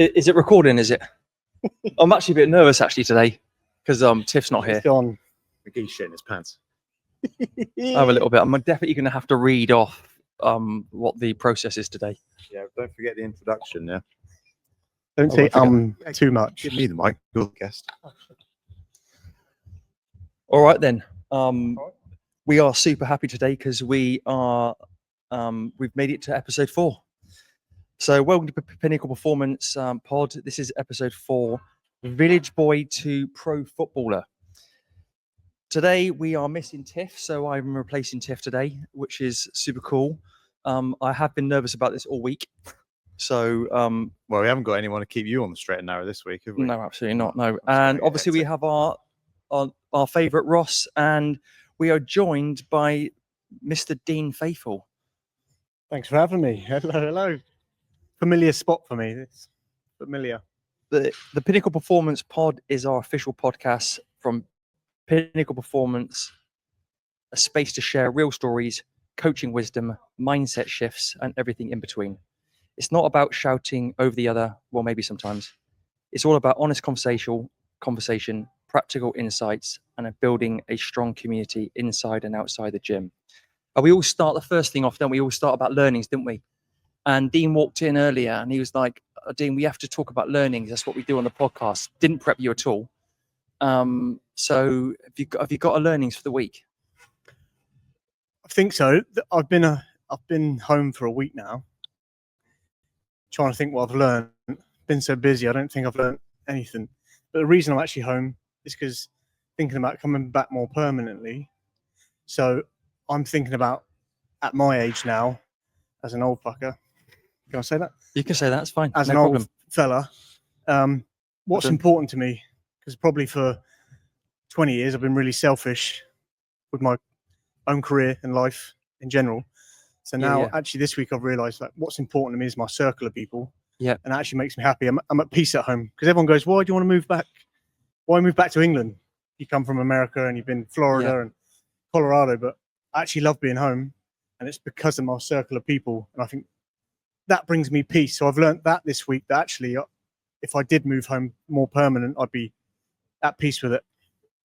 Is it recording? Is it? I'm actually a bit nervous actually today because Tiff's not here. It's gone. McGee's shit in his pants. I have a little bit. I'm definitely going to have to read off what the process is today. Yeah, don't forget the introduction. Yeah. Don't say too much. Give me the mic. You're the guest. All right then. We are super happy today because we've made it to episode 4. So welcome to Pinnacle Performance Pod. This is episode 4, Village Boy to Pro Footballer. Today we are missing Tiff, so I'm replacing Tiff today, which is super cool. I have been nervous about this all week. So well, we haven't got anyone to keep you on the straight and narrow this week, have we? No, absolutely not. No. And obviously we have our favourite Ross, and we are joined by Mr. Dean Faithful. Thanks for having me. Hello. Familiar spot for me. It's familiar. The Pinnacle Performance Pod is our official podcast from Pinnacle Performance, a space to share real stories, coaching wisdom, mindset shifts, and everything in between. It's not about shouting over the other, well, maybe sometimes. It's all about honest conversation, practical insights, and building a strong community inside and outside the gym. We all start the first thing off, don't we? We all start about learnings, didn't we? And Dean walked in earlier and he was like, Dean, we have to talk about learnings. That's what we do on the podcast. Didn't prep you at all. So have you got a learnings for the week? I think so. I've been home for a week now. Trying to think what I've learned. Been so busy, I don't think I've learned anything. But the reason I'm actually home is because thinking about coming back more permanently. So I'm thinking about, at my age now, as an old fucker. Can I say that? You can say that. It's fine. As no an problem. old fella, what's important to me? Because probably for 20 years I've been really selfish with my own career and life in general. So now, actually, this week I've realised that what's important to me is my circle of people. Yeah. And it actually makes me happy. I'm at peace at home because everyone goes, "Why do you want to move back? Why move back to England? You come from America and you've been Florida and Colorado." But I actually love being home, and it's because of my circle of people. And I think that brings me peace. So I've learned that this week, that actually, if I did move home more permanent, I'd be at peace with it.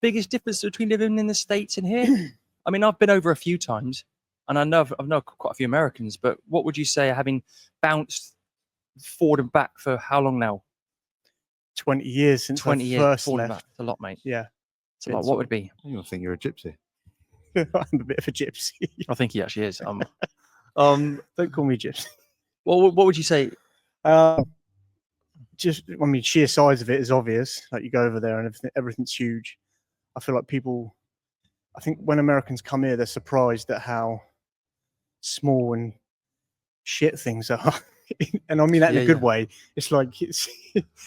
Biggest difference between living in the States and here? I mean, I've been over a few times, and I know quite a few Americans, but what would you say, having bounced forward and back for how long now? 20 years since 20 I years first left. left. It's a lot, mate. Yeah. It's a lot. What would it be? I think you're a gypsy. I'm a bit of a gypsy. I think he actually is. Don't call me gypsy. What would you say? Sheer size of it is obvious. Like, you go over there and everything's huge. I feel like I think when Americans come here, they're surprised at how small and shit things are. And I mean that in a good way. It's like,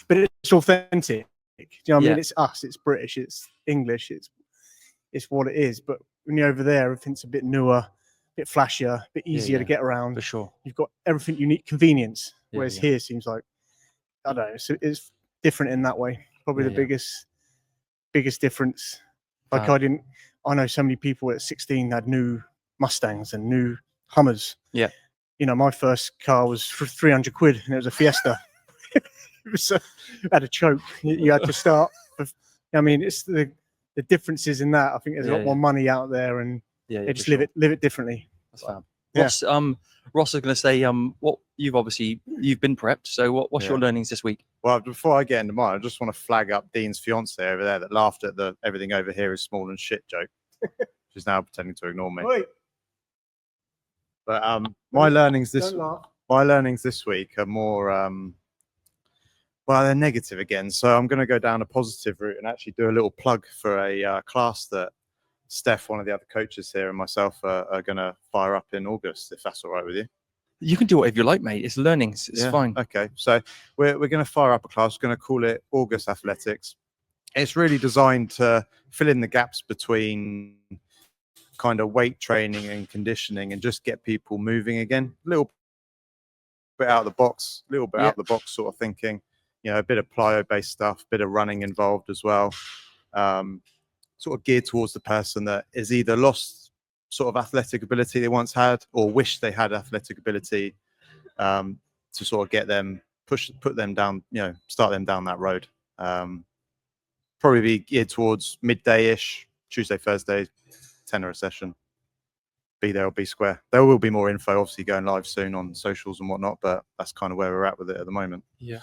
but it's authentic. Do you know what I mean? It's us, it's British, it's English, it's what it is. But when you're over there, everything's a bit newer, a bit flashier, a bit easier to get around. For sure. You've got everything you need, convenience. Whereas here seems like, I don't know, so it's different in that way. Probably the biggest difference. Like, I know so many people at 16 had new Mustangs and new Hummers. Yeah. You know, my first car was for 300 quid and it was a Fiesta. It was had a choke. You had to start. I mean, it's the differences in that. I think there's a lot more money out there, and they just live it differently. That's fine. Ross is going to say, what you've been prepped. So what's your learnings this week? Well, before I get into mine, I just want to flag up Dean's fiance over there that laughed at the "everything over here is small and shit" joke. She's now pretending to ignore me. Wait. But my learnings this week are more they're negative again. So I'm going to go down a positive route and actually do a little plug for a class that Steph, one of the other coaches here, and myself are going to fire up in August, if that's all right with you. You can do whatever you like, mate. It's learnings. It's fine. Okay. So we're going to fire up a class. We're going to call it August Athletics. It's really designed to fill in the gaps between kind of weight training and conditioning and just get people moving again. A little bit out of the box, sort of thinking, you know, a bit of plyo-based stuff, a bit of running involved as well. Sort of geared towards the person that is either lost sort of athletic ability they once had or wish they had athletic ability, to sort of get them put them down, start them down that road. Probably be geared towards midday-ish, Tuesday, Thursday, tenner a session. Be there or be square. There will be more info, obviously, going live soon on socials and whatnot, but that's kind of where we're at with it at the moment. Yeah.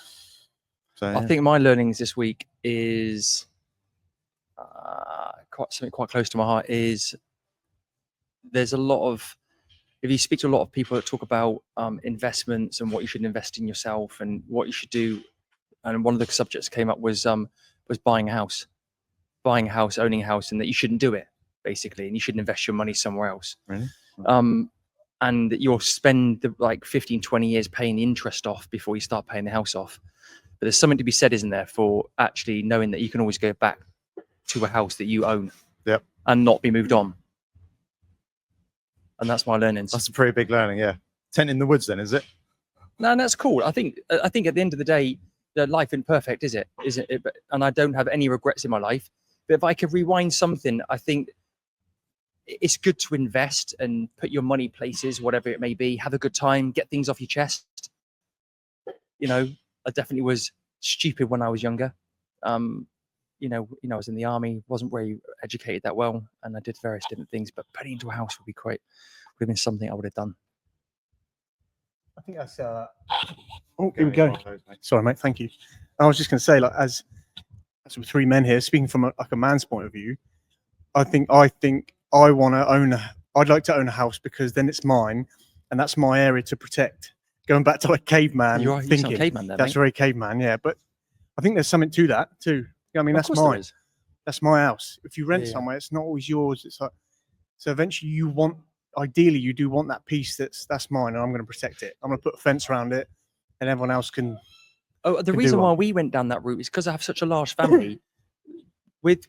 So I think my learnings this week is something quite close to my heart. Is there's a lot of, if you speak to a lot of people that talk about investments and what you should invest in yourself and what you should do, and one of the subjects came up was buying a house, owning a house, and that you shouldn't do it basically, and you shouldn't invest your money somewhere else. Really? And that you'll spend like 15, 20 years paying the interest off before you start paying the house off. But there's something to be said, isn't there, for actually knowing that you can always go back to a house that you own, and not be moved on. And that's my learnings. That's a pretty big learning, yeah. Tent in the woods, then, is it? No, and that's cool. I think at the end of the day, life isn't perfect, is it? Isn't it? And I don't have any regrets in my life. But if I could rewind something, I think it's good to invest and put your money places, whatever it may be. Have a good time, get things off your chest. I definitely was stupid when I was younger. I was in the army, wasn't very educated that well, and I did various different things. But putting into a house would have been something I would have done. I think that's. Oh, here we go. Sorry, mate. Thank you. I was just going to say, like, as three men here, speaking from a man's point of view, I think I want to own. I'd like to own a house because then it's mine, and that's my area to protect. Going back to like caveman thinking, caveman there, that's very caveman, yeah. But I think there's something to that too. I mean, that's mine. That's my house. If you rent somewhere, it's not always yours. It's like, so eventually ideally you do want that piece that's mine, and I'm going to protect it. I'm going to put a fence around it, and everyone else can. Oh, the reason why we went down that route is because I have such a large family. with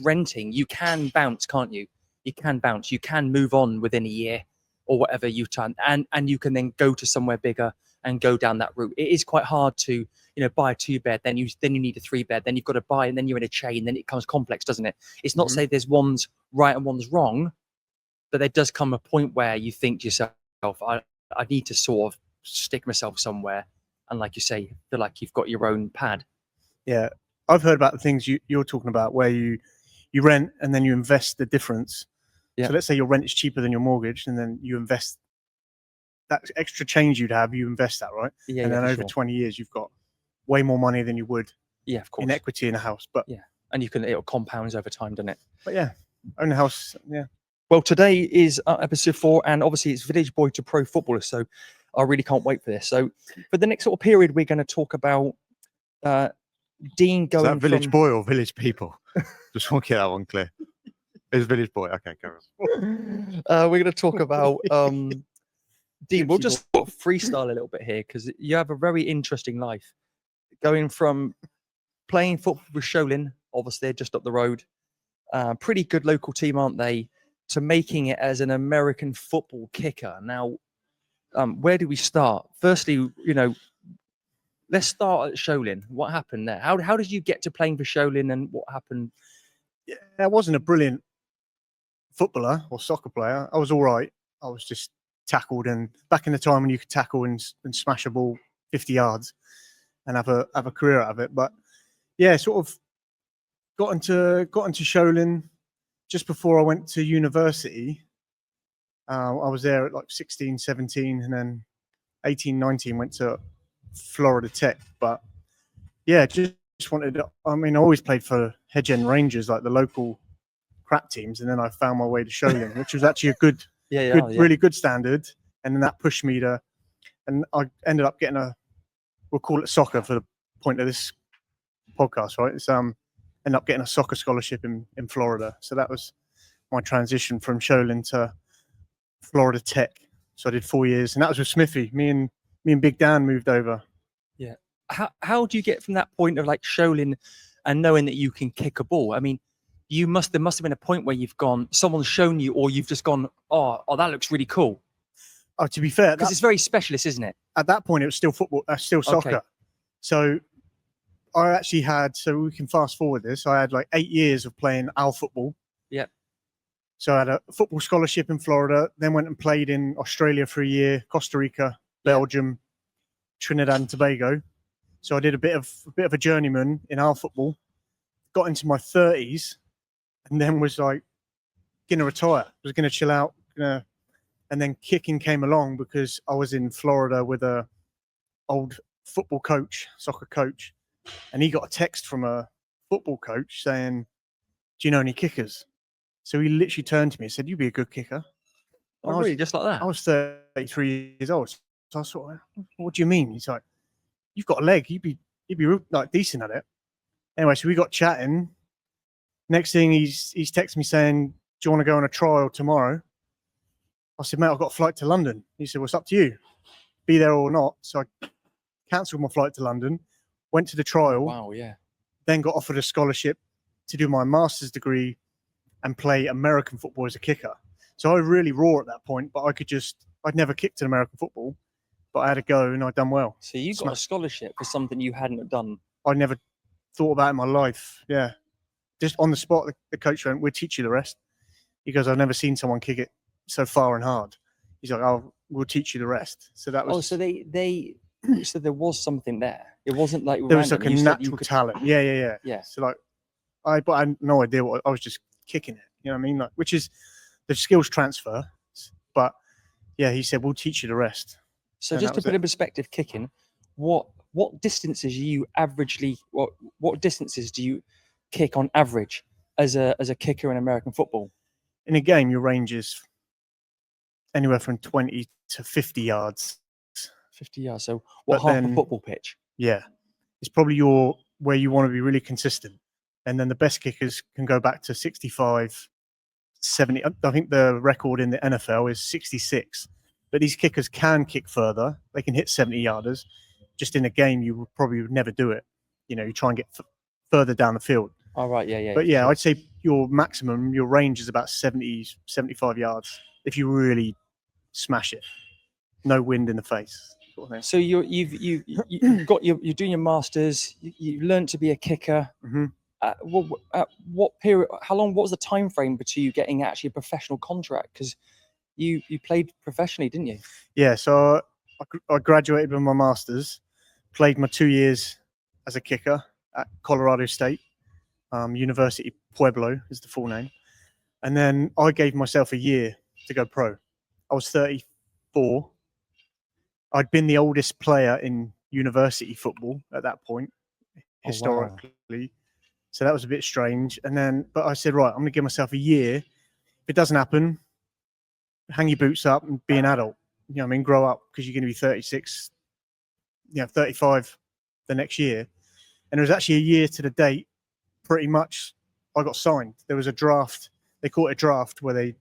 renting, you can bounce, can't you? You can bounce. You can move on within a year or whatever you've done, and you can then go to somewhere bigger and go down that route. It is quite hard to buy a 2-bed, then you need a 3-bed, then you've got to buy, and then you're in a chain, then it becomes complex, doesn't it? It's not say there's one's right and one's wrong, but there does come a point where you think to yourself, I need to sort of stick myself somewhere, and like you say, feel like you've got your own pad. Yeah, I've heard about the things you're talking about, where you rent and then you invest the difference. Yeah. So let's say your rent is cheaper than your mortgage, and then you invest that extra change you'd have, you invest that, right? Yeah. And then over 20 years, you've got way more money than you would. Yeah, of course. In equity in a house, but yeah, and it compounds over time, doesn't it? But yeah, own a house. Yeah. Well, today is episode 4, and obviously it's Village Boy to Pro Footballer, so I really can't wait for this. So for the next sort of period, we're going to talk about Dean going. Is that Village Boy or Village People? Just want to get that one clear. It's Village Boy. Okay, carry on. We're going to talk about Dean. We'll just freestyle a little bit here because you have a very interesting life, going from playing football with Sholing, obviously they're just up the road, pretty good local team, aren't they, to making it as an American football kicker. Now, where do we start? Firstly, let's start at Sholing. What happened there? How did you get to playing for Sholing, and what happened? Yeah, I wasn't a brilliant footballer or soccer player. I was all right. I was just tackled, and back in the time when you could tackle and smash a ball 50 yards and have a career out of it. But yeah, sort of got into Sholing just before I went to university. I was there at like 16, 17, and then 18, 19 went to Florida Tech. But yeah, just wanted. I always played for Hedge End Rangers, like the local crap teams, and then I found my way to Sholing, which was actually a good, really good standard. And then that pushed me to, and I ended up getting we'll call it soccer for the point of this podcast, right? It's ended up getting a soccer scholarship in Florida. So that was my transition from Sholing to Florida Tech. So I did 4 years, and that was with Smithy. Me and Big Dan moved over. Yeah. How do you get from that point of like Sholing and knowing that you can kick a ball? I mean, there must have been a point where someone's shown you, or you've just gone, oh, that looks really cool. Oh, to be fair, because it's very specialist, isn't it? At that point, it was still football, still soccer. Okay. So I actually so we can fast forward this. I had like 8 years of playing AL football. Yeah. So I had a football scholarship in Florida, then went and played in Australia for a year, Costa Rica, Belgium, Trinidad and Tobago. So I did a bit of a journeyman in our football. Got into my 30s, and then was like gonna retire. Was gonna chill out. And then kicking came along because I was in Florida with a old football coach, soccer coach, and he got a text from a football coach saying, "Do you know any kickers?" So he literally turned to me and said, "You'd be a good kicker." Oh, really? Just like that? I was 33 years old. So I sort of, what do you mean? He's like, "You've got a leg. You'd be like decent at it." Anyway, so we got chatting. Next thing, he's texted me saying, "Do you want to go on a trial tomorrow?" I said, "Mate, I've got a flight to London." He said, "Well, it's up to you. Be there or not." So I cancelled my flight to London, went to the trial. Wow, yeah. Then got offered a scholarship to do my master's degree and play American football as a kicker. So I was really raw at that point, but I'd never kicked an American football, but I had a go and I'd done well. So you got a scholarship for something you hadn't done. I never thought about it in my life. Yeah. Just on the spot, the coach went, "We'll teach you the rest." He goes, "I've never seen someone kick it so far and hard." He's like, "Oh, we'll teach you the rest." So that was. Oh, so they so there was something there. It wasn't like there was like random. a You said natural talent. Yeah. Yeah. So like, but I had no idea what I was just kicking it. You know what I mean? Like, which is the skills transfer. But yeah, he said, "We'll teach you the rest." So And just that to was put in perspective, kicking, what distances you averagely what distances do you kick on average as a kicker in American football? In a game, your range is anywhere from 20 to 50 yards. 50 yards. So what, But half a then- football pitch? Yeah. It's probably where you want to be really consistent. And then the best kickers can go back to 65, 70. I think the record in the NFL is 66. But these kickers can kick further. They can hit 70 yarders. Just in a game, you would never do it. You know, you try and get further down the field. Oh, right. Yeah. But yeah, sure. I'd say your range is about 70, 75 yards if you really smash it. No wind in the face. Sort of thing. So you've got you're doing your masters. You learned to be a kicker. Mm-hmm. What period? How long? What was the time frame between you getting actually a professional contract? Because you played professionally, didn't you? Yeah. So I graduated with my masters, played my 2 years as a kicker at Colorado State, University Pueblo is the full name, and then I gave myself a year to go pro. I was 34. I'd been the oldest player in university football at that point, historically. So that was a bit strange. And then, but I said, right, I'm going to give myself a year. If it doesn't happen, hang your boots up and be an adult. You know what I mean? Grow up, because you're going to be 36, 35 the next year. And it was actually a year to the date, pretty much, I got signed. There was a draft. They call it a draft, where they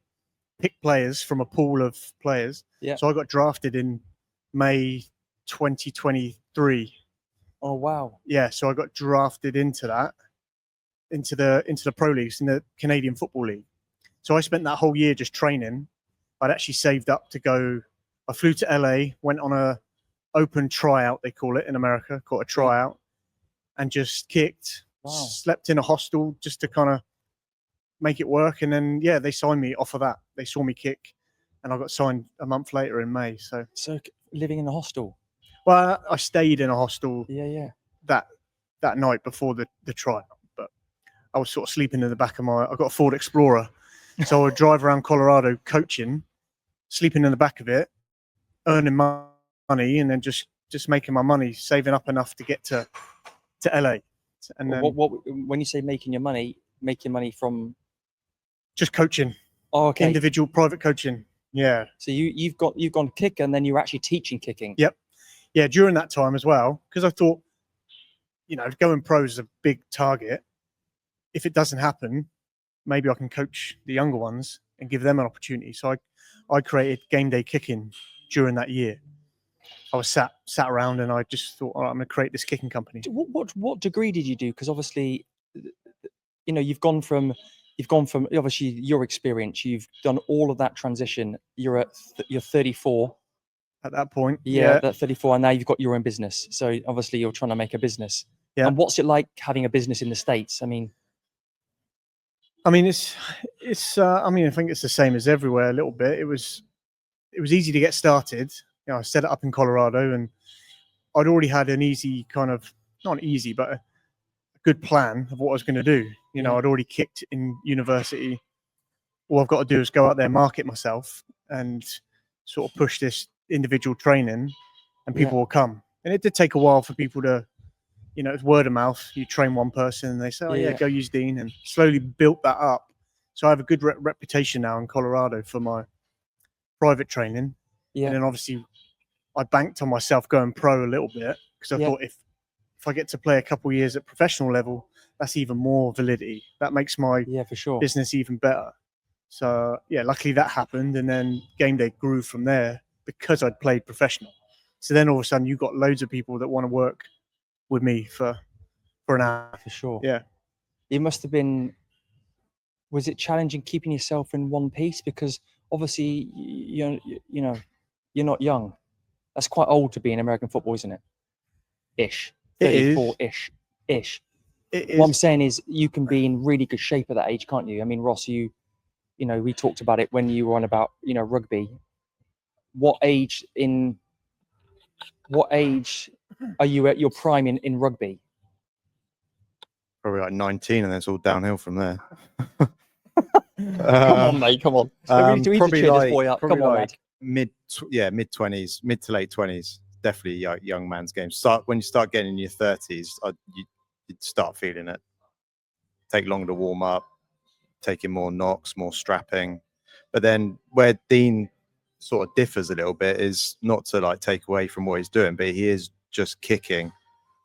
pick players from a pool of players. Yeah. So I got drafted in May 2023. Oh wow. Yeah, so I got drafted into the pro leagues in the Canadian Football League. So I spent that whole year just training. I'd actually saved up to go. I flew to LA, went on a open tryout, they call it in America, called a tryout, and just kicked. Wow. Slept in a hostel just to kind of make it work. And then yeah, they signed me off of that. They saw me kick, and I got signed a month later in May. So living in a hostel. Well, I stayed in a hostel. Yeah. That night before the trial, but I was sort of sleeping in the back of I got a Ford Explorer, so I would drive around Colorado coaching, sleeping in the back of it, earning money, and then just making my money, saving up enough to get to LA. And then What when you say making your money from? just coaching. Oh, okay. Individual private coaching. Yeah. So you've gone kick, and then you're actually teaching kicking. Yep. Yeah, during that time as well, because I thought, going pro is a big target. If it doesn't happen, maybe I can coach the younger ones and give them an opportunity. So I created game day kicking during that year. I was sat around, and I just thought, all right, I'm going to create this kicking company. What degree did you do? Because obviously, you've gone from obviously your experience. You've done all of that transition. You're 34. At that point, yeah, that 34, and now you've got your own business. So obviously, you're trying to make a business. Yeah. And what's it like having a business in the States? I mean, it's. I think it's the same as everywhere a little bit. It was easy to get started. I set it up in Colorado, and I'd already had an easy kind of, not easy, but a good plan of what I was going to do. You know, I'd already kicked in university. All I've got to do is go out there, market myself, and sort of push this individual training, and people will come. And it did take a while for people to, you know, it's word of mouth. You train one person and they say, oh yeah, go use Dean, and slowly built that up. So I have a good reputation now in Colorado for my private training. And then obviously I banked on myself going pro a little bit, because I thought if I get to play a couple of years at professional level, that's even more validity. That makes my business even better. So yeah, luckily that happened, and then game day grew from there because I'd played professional. So then all of a sudden you got loads of people that want to work with me for an hour. For sure. Yeah. It must have been, was it challenging keeping yourself in one piece? Because obviously, you know, you're not young. That's quite old to be in American football, isn't it? Ish. 34-ish. Ish. It is. What I'm saying is you can be in really good shape at that age, can't you? I mean, Ross, you know, we talked about it when you were on about, you know, rugby. What age are you at your prime in rugby? Probably like 19, and then it's all downhill from there. Come on, mate. Come on. Probably cheer like, this boy up. Come on, lad. mid-20s, mid to late 20s. Definitely young man's game. When you start getting in your 30s, you'd start feeling it. Take longer to warm up, taking more knocks, more strapping. But then where Dean sort of differs a little bit is not to like take away from what he's doing, but he is just kicking.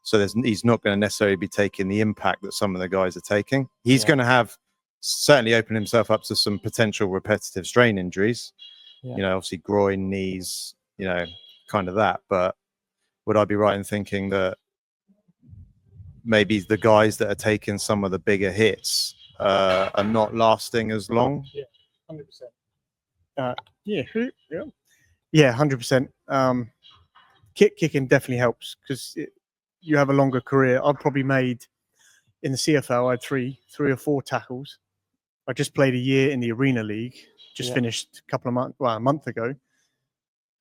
So he's not going to necessarily be taking the impact that some of the guys are taking. He's going to have certainly opened himself up to some potential repetitive strain injuries. You know, obviously groin, knees, you know, kind of that. But would I be right in thinking that maybe the guys that are taking some of the bigger hits are not lasting as long? Yeah, 100%. Yeah, 100%. Kicking definitely helps, because you have a longer career. I've probably made, in the CFL, I had three or four tackles. I just played a year in the Arena League, finished a month ago,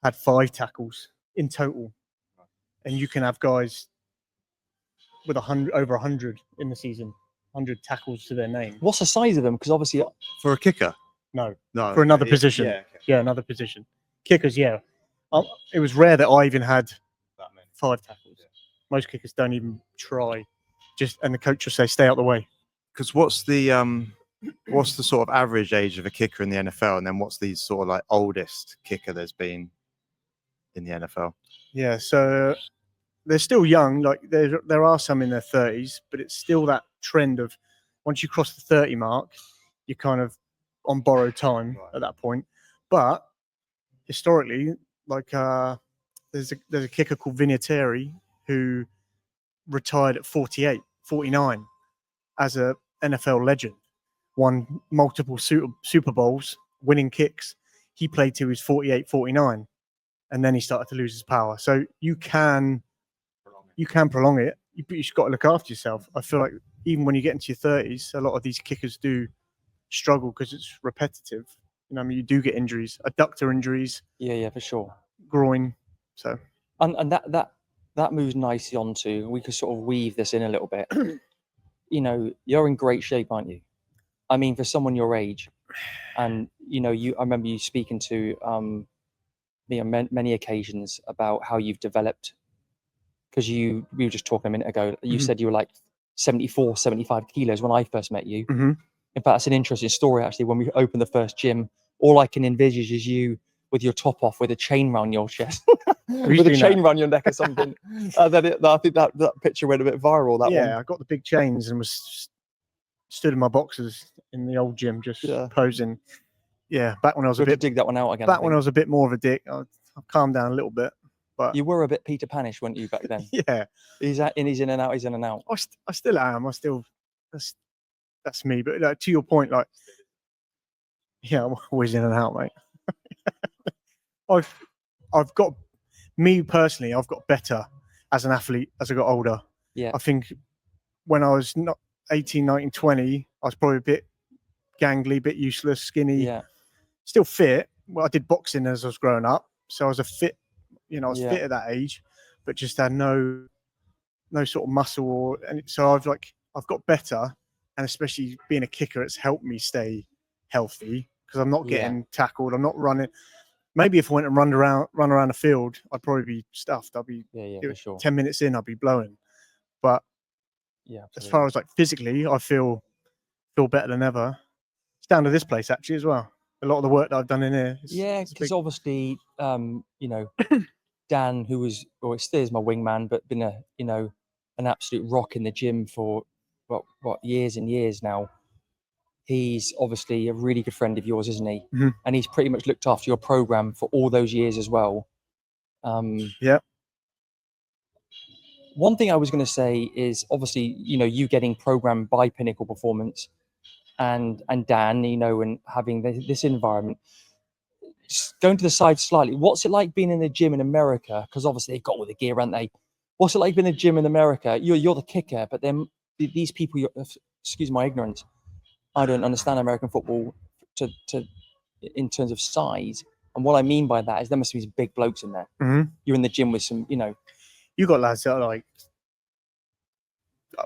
had 5 tackles in total. And you can have guys with over 100 in the season, 100 tackles to their name. What's the size of them? Because obviously, for a kicker? No, for another position. Yeah, another position. Kickers, it was rare that I even had 5 tackles. Most kickers don't even try. And the coach will say, "Stay out the way." Because what's the sort of average age of a kicker in the NFL, and then what's the sort of like oldest kicker there's been in the NFL? Yeah, so they're still young. Like there are some in their 30s, but it's still that trend of once you cross the 30 mark, you're kind of on borrowed time at that point. But historically, like there's a kicker called Vinatieri who retired at 48, 49 as a NFL legend, won multiple Super Bowls, winning kicks. He played till he was 48, 49, and then he started to lose his power. So you can prolong it. You've just got to look after yourself. I feel like even when you get into your 30s, a lot of these kickers do struggle because it's repetitive. You know, I mean, you do get injuries, adductor injuries. Yeah, for sure. Groin. So and that moves nicely onto, we could sort of weave this in a little bit. You know, you're in great shape, aren't you? I mean, for someone your age, and you know, I remember you speaking to me on many occasions about how you've developed. Because we were just talking a minute ago, you said you were like 74, 75 kilos when I first met you. In fact, that's an interesting story, actually. When we opened the first gym, all I can envisage is you with your top off with a chain round your chest, with a chain round your neck or something. I think that picture went a bit viral, that one. Yeah, I got the big chains and was stood in my boxes in the old gym, just posing. Yeah, back when I was a bit... dig that one out again. Back when I was a bit more of a dick. I've calmed down a little bit. But you were a bit Peter Panish, weren't you, back then? Yeah. He's in and out, he's in and out. I still am. That's me. But like, to your point, like, yeah, I'm always in and out, mate. I've got, me personally, I've got better as an athlete as I got older. Yeah. I think when I was not 18, 19, 20, I was probably a bit gangly, a bit useless, skinny. Yeah. Still fit. Well, I did boxing as I was growing up. So I was fit at that age. but just had no sort of muscle, and so I've got better, and especially being a kicker, it's helped me stay healthy because I'm not getting tackled. I'm not running. Maybe if I went and run around the field, I'd probably be stuffed. I'd be for sure. 10 minutes in, I'd be blowing. But as far as like physically, I feel better than ever. It's down to this place actually as well. A lot of the work that I've done in here. Because obviously, you know, Dan, who was, or still is my wingman, but been an absolute rock in the gym for what years and years now. He's obviously a really good friend of yours, isn't he? Mm-hmm. And he's pretty much looked after your program for all those years as well. Yeah. One thing I was going to say is obviously, you know, you getting programmed by Pinnacle Performance and Dan, you know, and having this environment. Just going to the side slightly, what's it like being in the gym in America? Because obviously they've got all the gear, haven't they? What's it like being in the gym in America? You're the kicker, but then these people, excuse my ignorance, I don't understand American football in terms of size. And what I mean by that is there must be some big blokes in there. Mm-hmm. You're in the gym with some, you know. You got lads that are like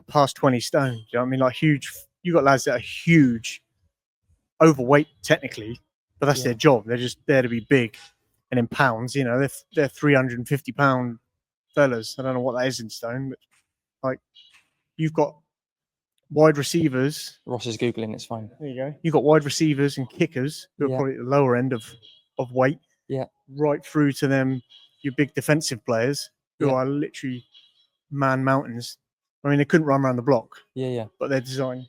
past 20 stone. You know what I mean? Like huge. You got lads that are huge, overweight technically, but that's their job. They're just there to be big. And in pounds, you know, they're 350-pound fellas. I don't know what that is in stone, but like you've got wide receivers. Ross is Googling, it's fine. There you go. You've got wide receivers and kickers who are probably at the lower end of weight. Yeah. Right through to them, your big defensive players who are literally man mountains. I mean, they couldn't run around the block. Yeah. But they're designed.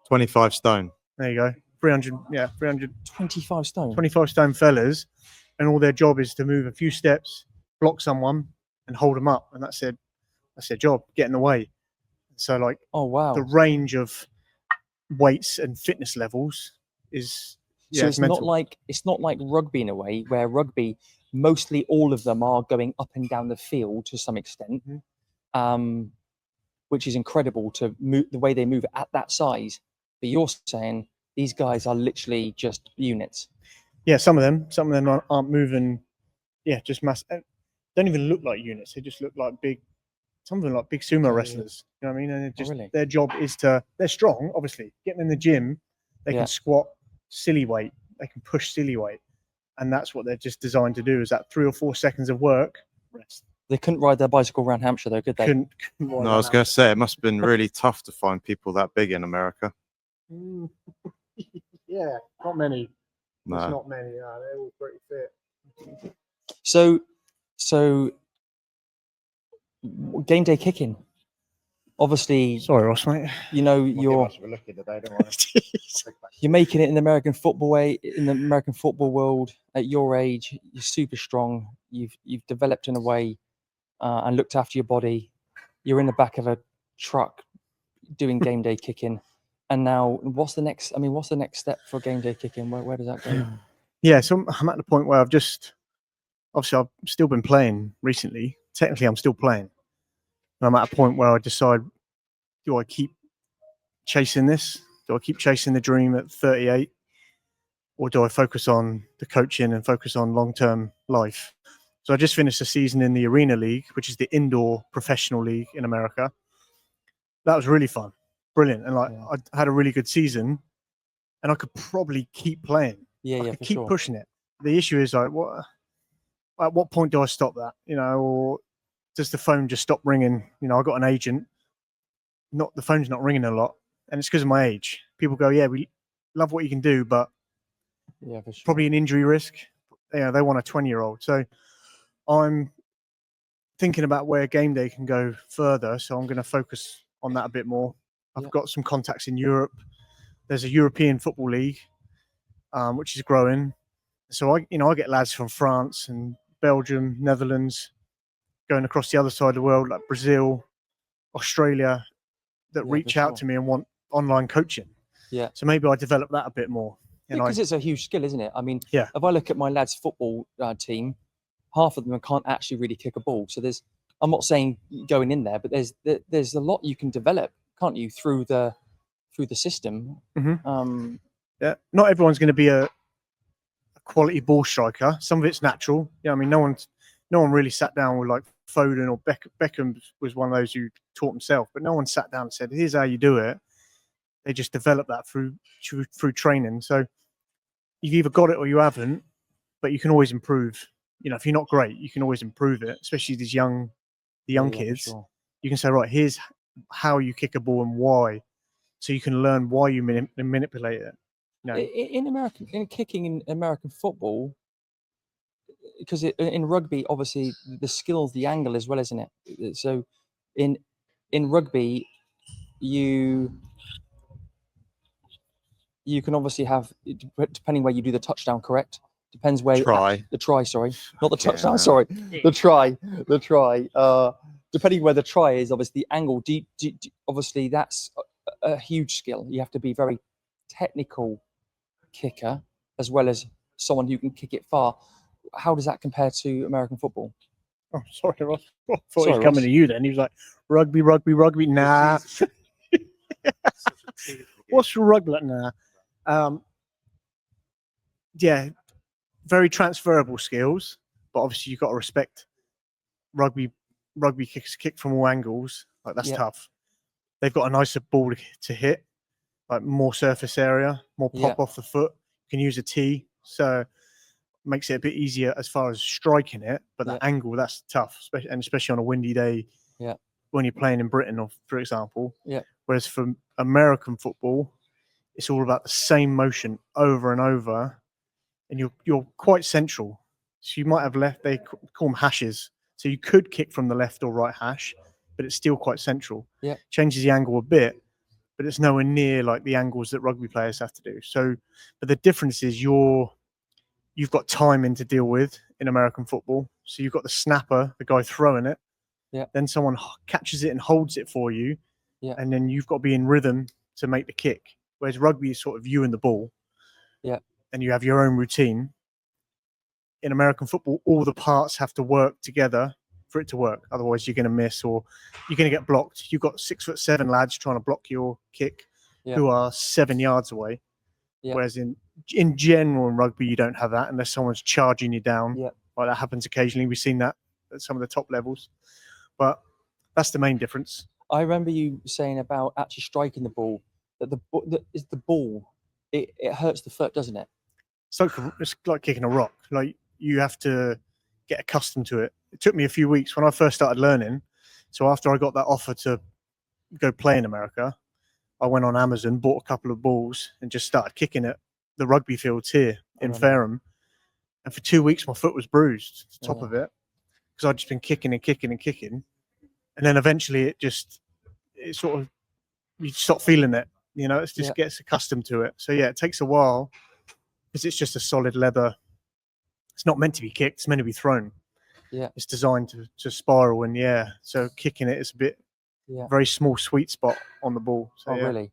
25 stone. There you go. 300. 25 stone. 25 stone fellas. And all their job is to move a few steps, block someone, and hold them up. And that's their job, getting away. So, like, oh wow, the range of weights and fitness levels is so it's not like rugby in a way, where rugby mostly all of them are going up and down the field to some extent, which is incredible to move the way they move at that size. But you're saying these guys are literally just units. Yeah, some of them aren't moving. Yeah, just mass. Don't even look like units. They just look like big. Some of them like big sumo wrestlers. You know what I mean? And just their job is they're strong, obviously. Getting in the gym, they can squat silly weight. They can push silly weight. And that's what they're just designed to do, is that 3 or 4 seconds of work, rest. They couldn't ride their bicycle around Hampshire though, could they? Couldn't no, I was going to say, it must have been really tough to find people that big in America. Yeah, not many. No. It's not many. They're all pretty fit. So game day kicking. Obviously, sorry, Ross, mate. You know, you're making it in the American football world at your age. You're super strong. You've developed in a way and looked after your body. You're in the back of a truck doing game day kicking. And now, what's the next step for game day kicking? Where does that go? Yeah, so I'm at the point where I've still been playing recently. Technically, I'm still playing. I'm at a point where I decide, do I keep chasing this? Do I keep chasing the dream at 38? Or do I focus on the coaching and focus on long-term life? So I just finished a season in the Arena League, which is the indoor professional league in America. That was really fun. Brilliant. And I had a really good season, and I could probably keep playing. I could keep pushing it. The issue is at what point do I stop that? You know, or does the phone just stop ringing? You know, I got an agent. The phone's not ringing a lot, and it's because of my age. People go, yeah, we love what you can do, but probably an injury risk. You know, they want a 20-year-old. So I'm thinking about where game day can go further. So I'm going to focus on that a bit more. I've got some contacts in Europe. There's a European football league, which is growing. So I get lads from France and Belgium, Netherlands, going across the other side of the world, like Brazil, Australia, that reach out to me and want online coaching. Yeah. So maybe I develop that a bit more. Because it's a huge skill, isn't it? I mean, if I look at my lads' football team, half of them can't actually really kick a ball. So I'm not saying going in there, but there's a lot you can develop, can't you, through the system? Mm-hmm. Not everyone's going to be a quality ball striker. Some of it's natural. I mean, no one really sat down with like Foden or Beckham was one of those who taught himself, but no one sat down and said, "Here's how you do it." They just developed that through training. So you've either got it or you haven't, but you can always improve. You know, if you're not great, you can always improve it. Especially the young kids. Sure. You can say, right, here's how you kick a ball and why, so you can learn why you manipulate it. You know? In kicking in American football, because in rugby, obviously the skill's the angle as well, isn't it? So in rugby, you can obviously have, depending where you do the touchdown, correct? Depends where the try, sorry, not the touchdown, sorry, the try. Depending where the try is, obviously the angle. Obviously that's a huge skill. You have to be very technical kicker as well as someone who can kick it far. How does that compare to American football? Oh, sorry, Ross. I thought he was coming to you then. He was like, rugby. Nah. What's rugby? Like, nah. Yeah, very transferable skills, but obviously you've got to respect rugby kicks kick from all angles. Like that's tough. They've got a nicer ball to hit, like more surface area, more pop off the foot. You can use a tee, so makes it a bit easier as far as striking it. But that angle, that's tough, especially on a windy day. Yeah. When you're playing in Britain, or for example. Yeah. Whereas for American football, it's all about the same motion over and over, and you're quite central. So you might have left. They call them hashes. So you could kick from the left or right hash, but it's still quite central. Yeah. Changes the angle a bit, but it's nowhere near like the angles that rugby players have to do. So, but the difference is you've got timing to deal with in American football. So you've got the snapper, the guy throwing it. Yeah. Then someone catches it and holds it for you. Yeah. And then you've got to be in rhythm to make the kick. Whereas rugby is sort of you and the ball. Yeah. And you have your own routine. In American football, all the parts have to work together for it to work. Otherwise, you're going to miss or you're going to get blocked. You've got 6'7" lads trying to block your kick who are 7 yards away. Yeah. Whereas in general in rugby, you don't have that unless someone's charging you down. Yeah. Like that happens occasionally. We've seen that at some of the top levels. But that's the main difference. I remember you saying about actually striking the ball, that the ball, it hurts the foot, doesn't it? It's like kicking a rock. Like you have to get accustomed to it. It took me a few weeks when I first started learning. So after I got that offer to go play in America, I went on Amazon, bought a couple of balls and just started kicking at the rugby fields here in Fareham. And for 2 weeks, my foot was bruised to the top of it because I'd just been kicking and kicking and kicking. And then eventually it sort of, you stop feeling it, you know, it just gets accustomed to it. So yeah, it takes a while because it's just a solid leather. It's not meant to be kicked, it's meant to be thrown. Yeah. It's designed to spiral in the air. So kicking it is a bit, very small sweet spot on the ball. So, really?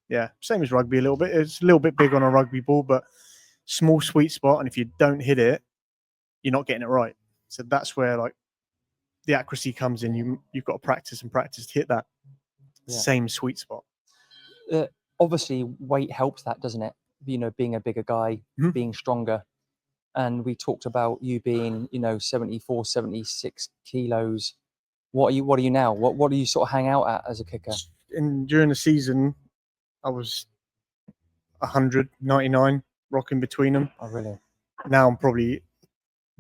Yeah, same as rugby a little bit. It's a little bit big on a rugby ball, but small sweet spot. And if you don't hit it, you're not getting it right. So that's where like the accuracy comes in. You've got to practice and practice to hit that same sweet spot. Obviously, weight helps that, doesn't it? You know, being a bigger guy, being stronger. And we talked about you being, 74, 76 kilos. What are you now? What do you sort of hang out at as a kicker? During the season, I was 199, rocking between them. Oh, really? Now I'm probably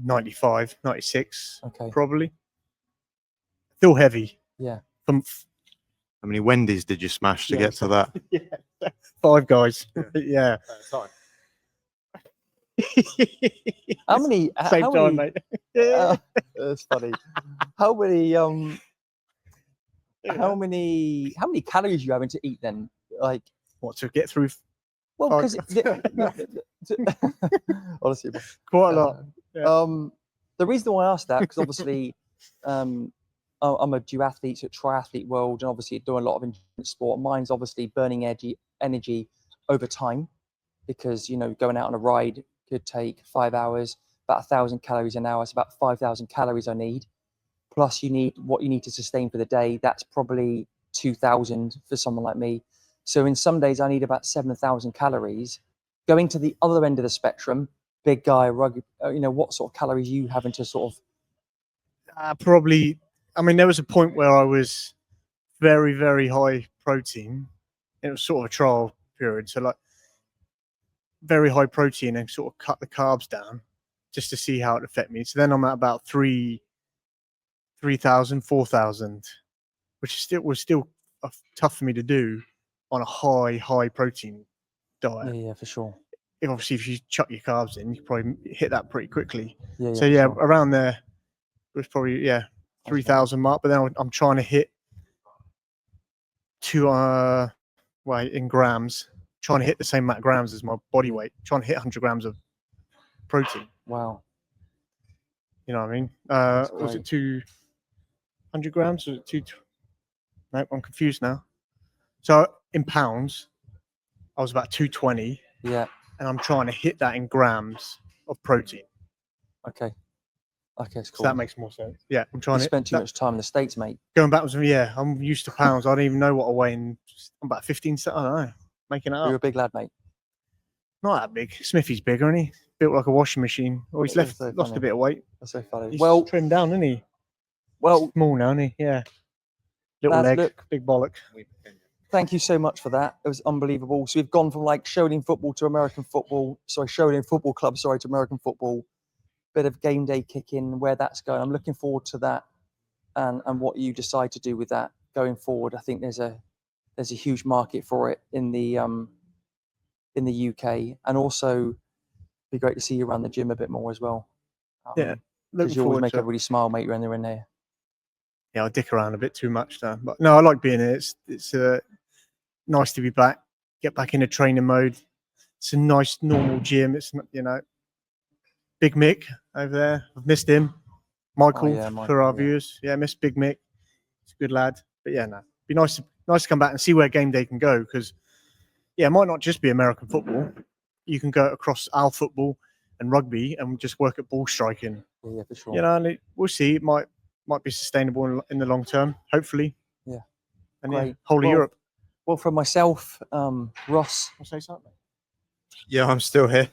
95, 96, probably. Still heavy. Yeah. How many Wendy's did you smash to get to that? 5 guys. Yeah. How many? Same time, mate. That's funny. How many calories are you having to eat then? Like what to get through? Well, because honestly, quite a lot. Yeah. The reason why I asked that because obviously, I'm a duathlete, so triathlete world, and obviously doing a lot of endurance sport. Mine's obviously burning energy over time because going out on a ride could take 5 hours, about 1,000 calories an hour. It's about 5,000 calories I need. Plus, you need what you need to sustain for the day. That's probably 2,000 for someone like me. So in some days, I need about 7,000 calories. Going to the other end of the spectrum, big guy, rugby, what sort of calories are you having to sort of Probably. I mean, there was a point where I was very, very high protein. It was sort of a trial period, so like very high protein and sort of cut the carbs down just to see how it affected me. So then I'm at about 3,000, 4,000, which was still tough for me to do on a high protein diet. Yeah, for sure. Obviously, if you chuck your carbs in, you probably hit that pretty quickly. Yeah, so sure. around there it was probably 3,000 mark. But then I'm trying to hit in grams, trying to hit the same amount of grams as my body weight, trying to hit 100 grams of protein. Wow. You know what I mean? Was it 200 grams? Was it two? No, I'm confused now. So in pounds, I was about 220. Yeah. And I'm trying to hit that in grams of protein. Okay, it's cool. So that makes more sense. Yeah, I'm trying You to. spent too much time in the States, mate. Going backwards, I'm used to pounds. I don't even know what I weigh in. I'm about 15. I don't know. Making it up. You're a big lad, mate. Not that big. Smithy's bigger, isn't he? Built like a washing machine. Oh, he's lost a bit of weight. That's so funny. He's trimmed down, isn't he? Well, small now, isn't he? Yeah. Little lads, leg, big bollock. Thank you so much for that. It was unbelievable. So we've gone from like Sholing football to American football. Sholing Football Club, to American football. Bit of game day kicking, where that's going. I'm looking forward to that, and what you decide to do with that going forward. I think there's a huge market for it in the UK, and also it'd be great to see you around the gym a bit more as well. Yeah, because you always make everybody smile, mate. When they're in there. Yeah, I dick around a bit too much now, but no, I like being here. It's nice to be back, get back into training mode. It's a nice normal gym. It's Big Mick over there. I've missed him. Michael, for our viewers. Yeah, I miss Big Mick. He's a good lad. But yeah, no, be nice to come back and see where game day can go, because it might not just be American football. You can go across our football and rugby and just work at ball striking. Yeah, for sure. And we'll see. It might be sustainable in the long term, hopefully. Yeah. And whole of Europe. Well, from myself, Ross. I'll say something. Yeah, I'm still here.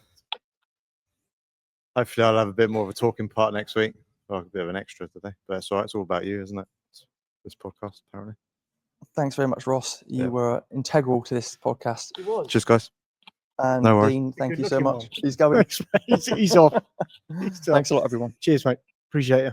Hopefully I'll have a bit more of a talking part next week. Well, a bit of an extra today, but it's all right. It's all about you, isn't it? This podcast, apparently. Thanks very much, Ross. You were integral to this podcast. He was. Cheers, guys. And no worries. Dean, thank you so much. He's going. He's off. Thanks a lot, everyone. Cheers, mate. Appreciate you.